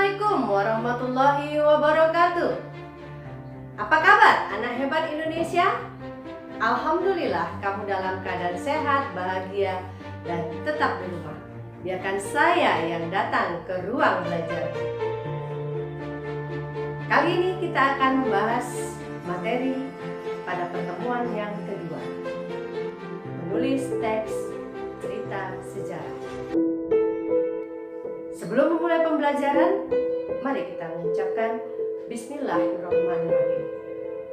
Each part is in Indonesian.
Assalamualaikum warahmatullahi wabarakatuh. Apa kabar anak hebat Indonesia? Alhamdulillah kamu dalam keadaan sehat, bahagia, dan tetap di rumah. Biarkan saya yang datang ke ruang belajar. Kali ini kita akan membahas materi pada pertemuan yang kedua. Menulis teks cerita sejarah. Sebelum memulai pembelajaran, mari kita mengucapkan Bismillahirrahmanirrahim.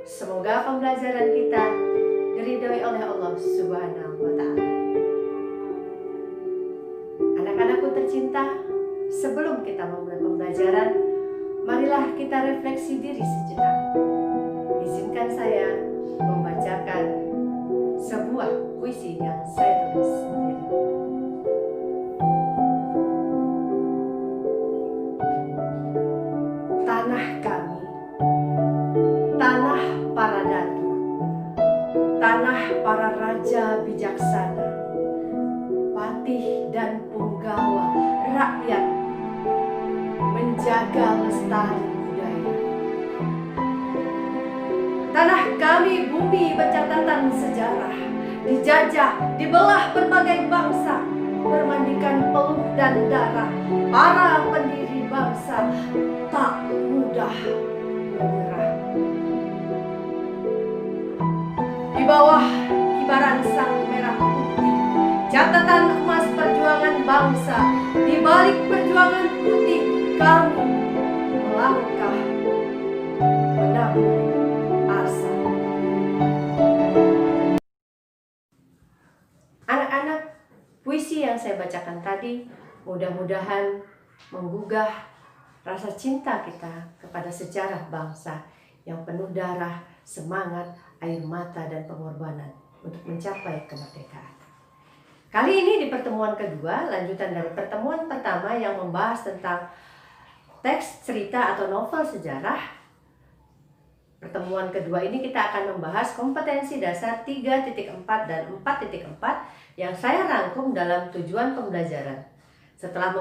Semoga pembelajaran kita diridhoi oleh Allah Subhanahu wa Ta'ala. Anak-anakku tercinta, sebelum kita memulai pembelajaran, marilah kita refleksi diri sejenak. Izinkan saya membacakan sebuah puisi yang saya tulis sendiri. Tanah kami, tanah para datu, tanah para raja bijaksana, patih dan punggawa rakyat, menjaga lestari budaya. Tanah kami bumi bercatatan sejarah, dijajah, dibelah berbagai bangsa, bermandikan peluh dan darah para pendiri bangsa, tak mudah menyerah. Di bawah kibaran sang merah putih, catatan emas perjuangan bangsa, di balik perjuangan putih kami melangkah menabur asa. Anak-anak, puisi yang saya bacakan tadi mudah-mudahan menggugah rasa cinta kita kepada sejarah bangsa yang penuh darah, semangat, air mata, dan pengorbanan untuk mencapai kemerdekaan. Kali ini di pertemuan kedua, lanjutan dari pertemuan pertama yang membahas tentang teks cerita atau novel sejarah. Pertemuan kedua ini kita akan membahas kompetensi dasar 3.4 dan 4.4 yang saya rangkum dalam tujuan pembelajaran. Setelah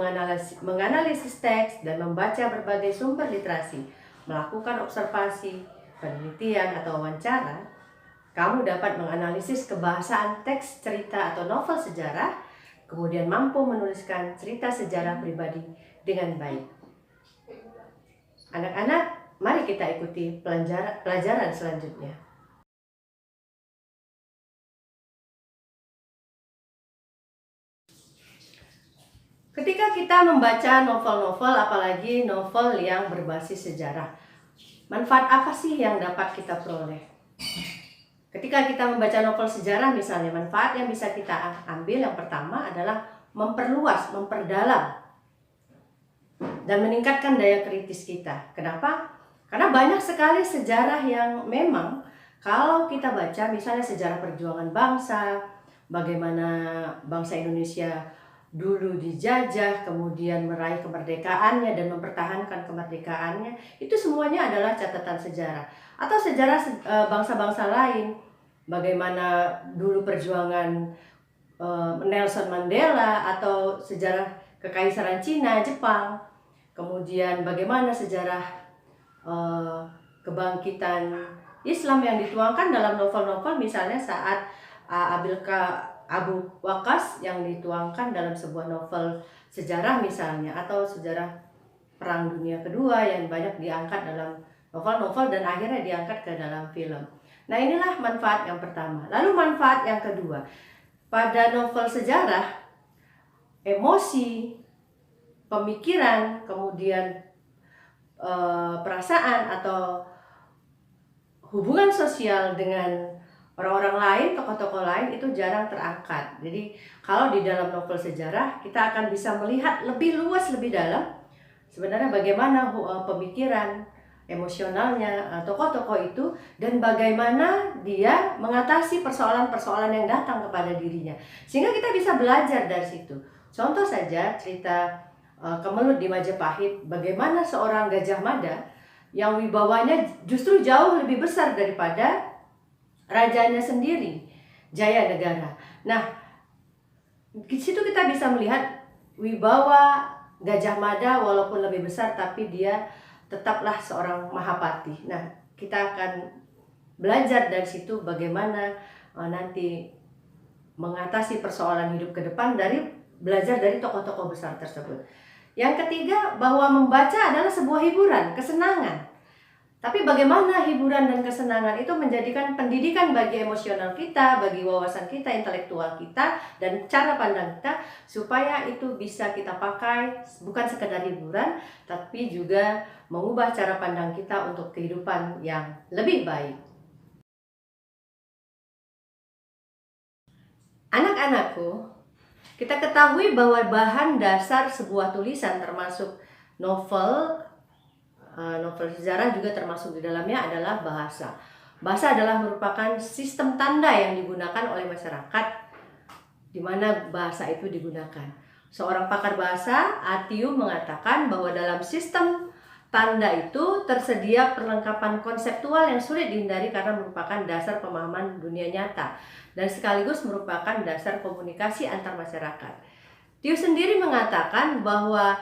menganalisis teks dan membaca berbagai sumber literasi, melakukan observasi, penelitian atau wawancara, kamu dapat menganalisis kebahasaan teks cerita atau novel sejarah, kemudian mampu menuliskan cerita sejarah pribadi dengan baik. Anak-anak, mari kita ikuti pelajaran selanjutnya. Ketika kita membaca novel-novel, apalagi novel yang berbasis sejarah, manfaat apa sih yang dapat kita peroleh? Ketika kita membaca novel sejarah misalnya, manfaat yang bisa kita ambil yang pertama adalah memperluas, memperdalam, dan meningkatkan daya kritis kita. Kenapa? Karena banyak sekali sejarah yang memang kalau kita baca, misalnya sejarah perjuangan bangsa, bagaimana bangsa Indonesia dulu dijajah, kemudian meraih kemerdekaannya dan mempertahankan kemerdekaannya, itu semuanya adalah catatan sejarah. Atau sejarah bangsa-bangsa lain, bagaimana dulu perjuangan Nelson Mandela, atau sejarah kekaisaran Cina, Jepang, kemudian bagaimana sejarah kebangkitan Islam yang dituangkan dalam novel-novel, misalnya saat Abu Waqqas yang dituangkan dalam sebuah novel sejarah misalnya, atau sejarah Perang Dunia Kedua yang banyak diangkat dalam novel-novel dan akhirnya diangkat ke dalam film. Nah, inilah manfaat yang pertama. Lalu manfaat yang kedua, pada novel sejarah, emosi, pemikiran, kemudian perasaan atau hubungan sosial dengan orang-orang lain, tokoh-tokoh lain itu jarang terangkat. Jadi kalau di dalam novel sejarah kita akan bisa melihat lebih luas, lebih dalam sebenarnya bagaimana pemikiran, emosionalnya tokoh-tokoh itu, dan bagaimana dia mengatasi persoalan-persoalan yang datang kepada dirinya. Sehingga kita bisa belajar dari situ. Contoh saja cerita Kemelut di Majapahit, bagaimana seorang Gajah Mada yang wibawanya justru jauh lebih besar daripada rajanya sendiri, Jaya Negara. Nah, di situ kita bisa melihat wibawa Gajah Mada walaupun lebih besar tapi dia tetaplah seorang Mahapati. Nah, kita akan belajar dari situ bagaimana nanti mengatasi persoalan hidup ke depan dari belajar dari tokoh-tokoh besar tersebut. Yang ketiga, bahwa membaca adalah sebuah hiburan, kesenangan. Tapi bagaimana hiburan dan kesenangan itu menjadikan pendidikan bagi emosional kita, bagi wawasan kita, intelektual kita, dan cara pandang kita, supaya itu bisa kita pakai bukan sekedar hiburan, tapi juga mengubah cara pandang kita untuk kehidupan yang lebih baik. Anak-anakku, kita ketahui bahwa bahan dasar sebuah tulisan termasuk novel sejarah juga termasuk di dalamnya adalah bahasa. Bahasa adalah merupakan sistem tanda yang digunakan oleh masyarakat di mana bahasa itu digunakan. Seorang pakar bahasa, Atiu, mengatakan bahwa dalam sistem tanda itu tersedia perlengkapan konseptual yang sulit dihindari karena merupakan dasar pemahaman dunia nyata dan sekaligus merupakan dasar komunikasi antar masyarakat. Tiu sendiri mengatakan bahwa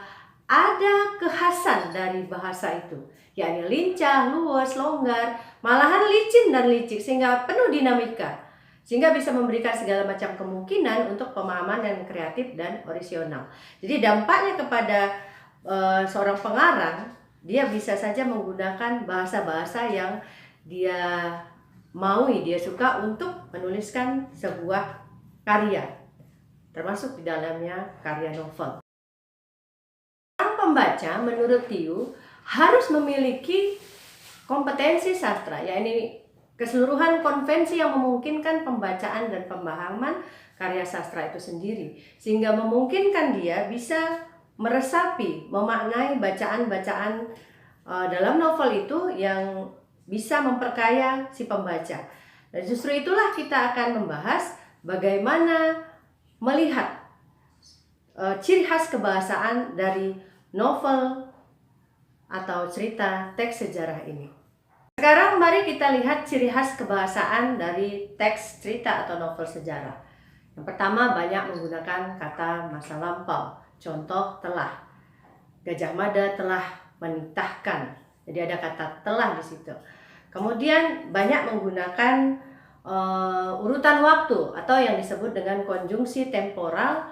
ada kekhasan dari bahasa itu, yakni lincah, luas, longgar, malahan licin dan licik sehingga penuh dinamika, sehingga bisa memberikan segala macam kemungkinan untuk pemahaman yang kreatif dan orisinal. Jadi dampaknya kepada seorang pengarang, dia bisa saja menggunakan bahasa-bahasa yang dia maui, dia suka untuk menuliskan sebuah karya, termasuk di dalamnya karya novel. Pembaca menurut Tiu harus memiliki kompetensi sastra, yakni keseluruhan konvensi yang memungkinkan pembacaan dan pemahaman karya sastra itu sendiri, sehingga memungkinkan dia bisa meresapi, memaknai bacaan-bacaan dalam novel itu yang bisa memperkaya si pembaca. Dan justru itulah kita akan membahas bagaimana melihat ciri khas kebahasaan dari novel atau cerita teks sejarah ini. Sekarang mari kita lihat ciri khas kebahasaan dari teks cerita atau novel sejarah. Yang pertama, banyak menggunakan kata masa lampau. Contoh, telah. Gajah Mada telah menitahkan. Jadi ada kata telah di situ. Kemudian banyak menggunakan urutan waktu atau yang disebut dengan konjungsi temporal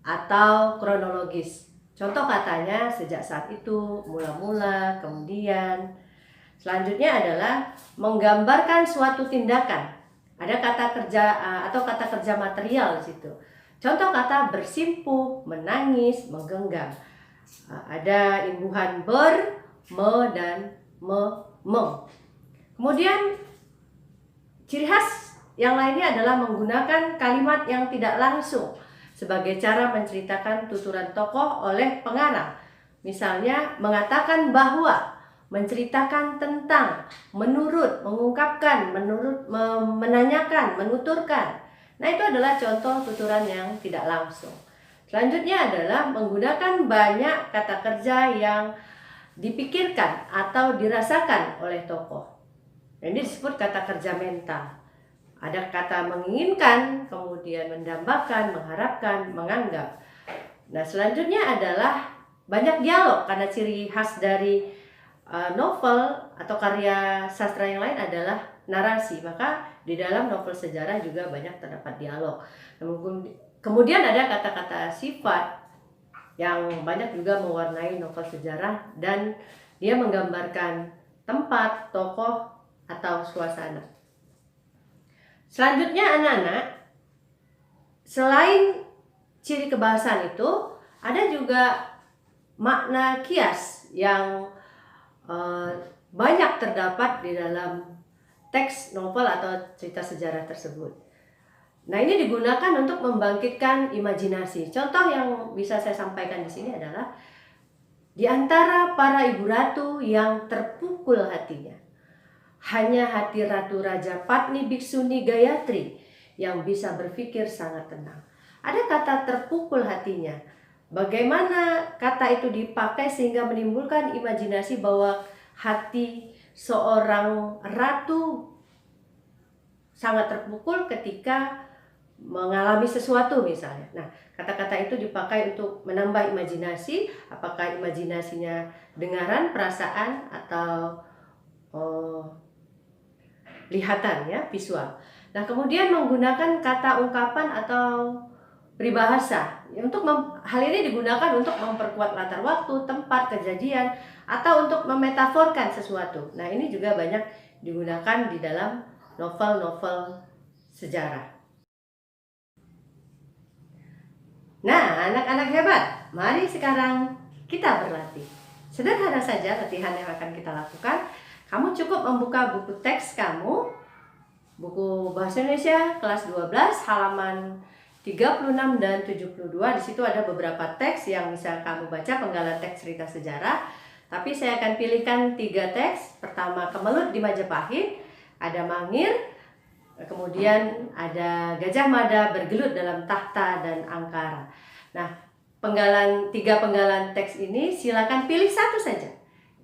atau kronologis. Contoh katanya sejak saat itu, mula-mula, kemudian. Selanjutnya adalah menggambarkan suatu tindakan. Ada kata kerja atau kata kerja material di situ. Contoh kata bersimpuh, menangis, menggenggam. Ada imbuhan ber, me, dan meng. Kemudian ciri khas yang lainnya adalah menggunakan kalimat yang tidak langsung sebagai cara menceritakan tuturan tokoh oleh pengarang. Misalnya mengatakan bahwa, menceritakan tentang, menurut, mengungkapkan, menanyakan, menuturkan. Nah, itu adalah contoh tuturan yang tidak langsung. Selanjutnya adalah menggunakan banyak kata kerja yang dipikirkan atau dirasakan oleh tokoh. Ini disebut kata kerja mental. Ada kata menginginkan, kemudian mendambakan, mengharapkan, menganggap. Nah, selanjutnya adalah banyak dialog, karena ciri khas dari novel atau karya sastra yang lain adalah narasi. Maka di dalam novel sejarah juga banyak terdapat dialog. Kemudian ada kata-kata sifat yang banyak juga mewarnai novel sejarah, dan dia menggambarkan tempat, tokoh, atau suasana. Selanjutnya anak-anak, selain ciri kebahasaan itu, ada juga makna kias yang banyak terdapat di dalam teks novel atau cerita sejarah tersebut. Nah, ini digunakan untuk membangkitkan imajinasi. Contoh yang bisa saya sampaikan di sini adalah di antara para ibu ratu yang terpukul hatinya, hanya hati Ratu Raja Patni Biksuni Gayatri yang bisa berpikir sangat tenang. Ada kata terpukul hatinya. Bagaimana kata itu dipakai sehingga menimbulkan imajinasi bahwa hati seorang ratu sangat terpukul ketika mengalami sesuatu misalnya. Nah, kata-kata itu dipakai untuk menambah imajinasi, apakah imajinasinya dengaran, perasaan, atau lihatan ya, visual. Nah, kemudian menggunakan kata ungkapan atau peribahasa. Hal ini digunakan untuk memperkuat latar waktu, tempat, kejadian, atau untuk memetaforkan sesuatu. Nah, ini juga banyak digunakan di dalam novel-novel sejarah. Nah, anak-anak hebat, mari sekarang kita berlatih. Sederhana saja latihan yang akan kita lakukan. Kamu cukup membuka buku teks kamu, buku Bahasa Indonesia kelas 12 halaman 36 dan 72. Di situ ada beberapa teks yang bisa kamu baca, penggalan teks cerita sejarah. Tapi saya akan pilihkan 3 teks. Pertama, Kemelut di Majapahit, ada Mangir, kemudian ada Gajah Mada bergelut dalam tahta dan angkara. Nah, 3 penggalan teks ini silakan pilih satu saja.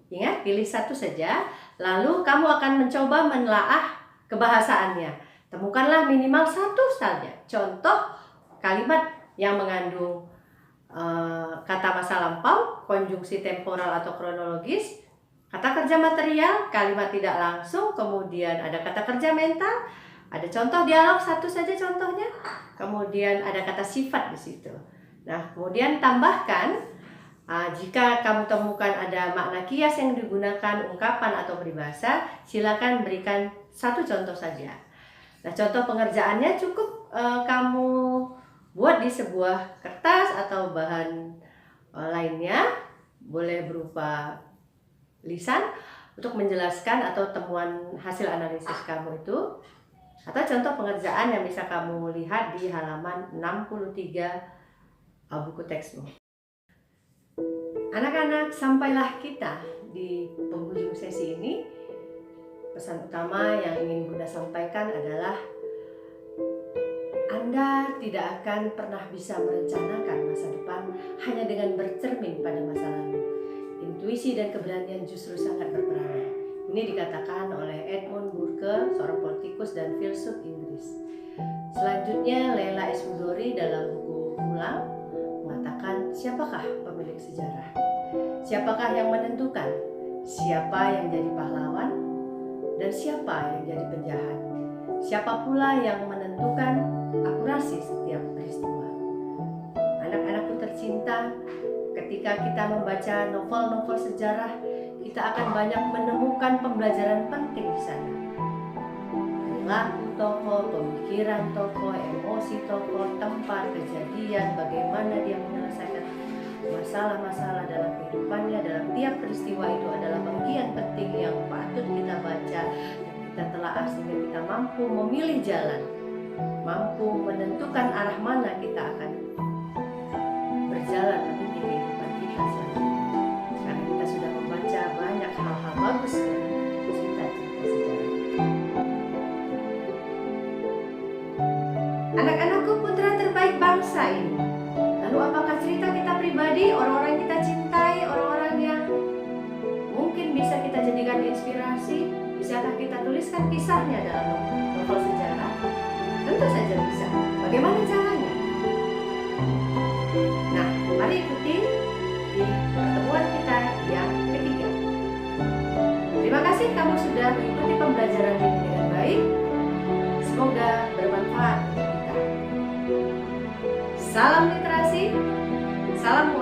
Ingat, pilih satu saja. Lalu kamu akan mencoba menelaah kebahasaannya. Temukanlah minimal satu saja contoh kalimat yang mengandung kata masa lampau, konjungsi temporal atau kronologis, kata kerja material, kalimat tidak langsung, kemudian ada kata kerja mental, ada contoh dialog satu saja contohnya, kemudian ada kata sifat di situ. Nah, kemudian tambahkan jika kamu temukan ada makna kias yang digunakan, ungkapan atau peribahasa, silakan berikan satu contoh saja. Nah, contoh pengerjaannya cukup kamu buat di sebuah kertas atau bahan lainnya, boleh berupa lisan untuk menjelaskan atau temuan hasil analisis kamu itu. Atau contoh pengerjaan yang bisa kamu lihat di halaman 63 buku teksmu. Anak-anak, sampailah kita di penghujung sesi ini. Pesan utama yang ingin Bunda sampaikan adalah Anda tidak akan pernah bisa merencanakan masa depan hanya dengan bercermin pada masa lalu. Intuisi dan keberanian justru sangat berperan. Ini dikatakan oleh Edmund Burke, seorang politikus dan filsuf Inggris. Selanjutnya, Leila Iswudori dalam buku Pulang mengatakan, siapakah pemilik sejarah? Siapakah yang menentukan siapa yang jadi pahlawan dan siapa yang jadi penjahat? Siapa pula yang menentukan akurasi setiap peristiwa? Anak-anakku tercinta, ketika kita membaca novel-novel sejarah, kita akan banyak menemukan pembelajaran penting di sana. Perilaku tokoh, pemikiran tokoh, emosi tokoh, tempat, kejadian, bagaimana dia menyelesaikan masalah-masalah dalam kehidupannya. Dalam tiap peristiwa itu adalah bagian penting yang patut kita baca dan kita telaah sehingga kita mampu memilih jalan, mampu menentukan arah mana kita akan berjalan meniti kehidupan kita selanjutnya. Karena kita sudah membaca banyak hal-hal bagus dari cerita-cerita sejarah. Anak-anakku, putra terbaik bangsa ini. Lalu apakah cerita kita pribadi, orang-orang yang kita cintai, orang-orang yang mungkin bisa kita jadikan inspirasi, bisakah kita tuliskan kisahnya dalam novel sejarah? Tentu saja bisa. Bagaimana caranya? Nah, mari ikuti di pertemuan kita yang ketiga. Terima kasih kamu sudah mengikuti pembelajaran ini dengan baik. Semoga bermanfaat untuk kita. Salam literasi, salam